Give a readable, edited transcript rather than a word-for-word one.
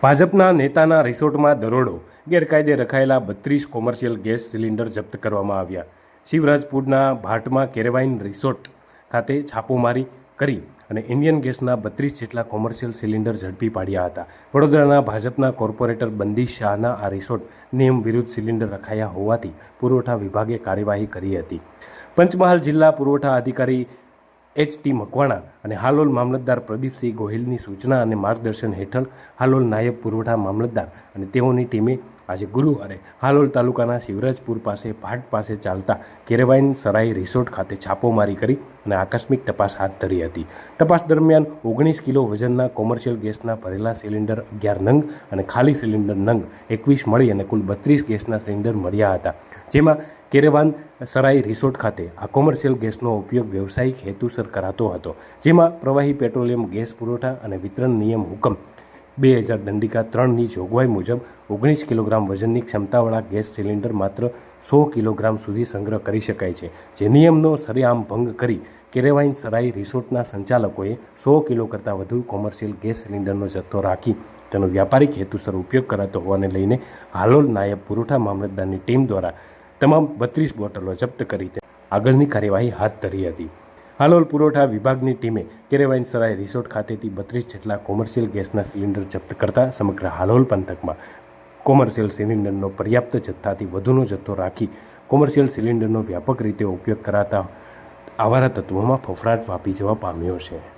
ભાજપના નેતાના રિસોર્ટમાં દરોડો, ગેરકાયદે રખાયેલા 32 કોમર્શિયલ ગેસ સિલિન્ડર જપ્ત કરવામાં આવ્યા. શિવરાજપુરના ભાટમાં કેરેવાઇન રિસોર્ટ ખાતે છાપોમારી કરી અને ઇન્ડિયન ગેસના 32 જેટલા કોમર્શિયલ સિલિન્ડર ઝડપી પાડ્યા હતા. વડોદરાના ભાજપના કોર્પોરેટર બંદીશ શાહના આ રિસોર્ટ નિયમ વિરુદ્ધ સિલિન્ડર રખાયા હોવાથી પુરવઠા વિભાગે કાર્યવાહી કરી હતી. પંચમહાલ જિલ્લા પુરવઠા અધિકારી એચ.ટી. મકવાણા અને હાલોલ મામલતદાર પ્રદીપસિંહ ગોહિલની સૂચના અને માર્ગદર્શન હેઠળ હાલોલ નાયબ પુરવઠા મામલતદાર અને તેઓની ટીમે આજે ગુરુવારે હાલોલ તાલુકાના શિવરાજપુર પાસે ભાટ પાસે ચાલતા કેરેવાઇન સરાઈ રિસોર્ટ ખાતે છાપોમારી કરી અને આકસ્મિક તપાસ હાથ ધરી હતી. તપાસ દરમિયાન 19 કિલો વજનના કોમર્શિયલ ગેસના ભરેલા સિલિન્ડર 11 નંગ અને ખાલી સિલિન્ડર નંગ 21 મળી અને કુલ 32 ગેસના સિલિન્ડર મળ્યા હતા. જેમાં કેરેવાન સરાઈ રિસોર્ટ ખાતે આ કોમર્શિયલ ગેસનો ઉપયોગ વ્યવસાયિક હેતુસર કરાતો હતો. જેમાં પ્રવાહી પેટ્રોલિયમ ગેસ પુરવઠા અને વિતરણ નિયમ હુકમ 2000 દંડિકા 3ની જોગવાઈ મુજબ 19 કિલોગ્રામ વજનની ક્ષમતાવાળા ગેસ સિલિન્ડર માત્ર 100 કિલોગ્રામ સુધી સંગ્રહ કરી શકાય છે. જે નિયમનો સરેઆમ ભંગ કરી કેરેવાઇન સરાઈ રિસોર્ટના સંચાલકોએ 100 કિલો કરતાં વધુ કોમર્શિયલ ગેસ સિલિન્ડરનો જથ્થો રાખી તેનો વ્યાપારિક હેતુસર ઉપયોગ કરાતો હોવાને લઈને હાલોલ નાયબ પુરવઠા મામલતદારની ટીમ દ્વારા તમામ 32 બોટલો જપ્ત કરી આગળની કાર્યવાહી હાથ ધરી હતી. હાલોલ પુરવઠા વિભાગની ટીમે કેરેવાઇન સરાઈ રિસોર્ટ ખાતેથી 32 જેટલા કોમર્શિયલ ગેસના સિલિન્ડર જપ્ત કરતા સમગ્ર હાલોલ પંથકમાં કોમર્શિયલ સિલિન્ડરનો પર્યાપ્ત જથ્થાથી વધુનો જથ્થો રાખી કોમર્શિયલ સિલિન્ડરનો વ્યાપક રીતે ઉપયોગ કરાતા આવારા તત્વોમાં ફફડાટ વ્યાપી જવા પામ્યો છે.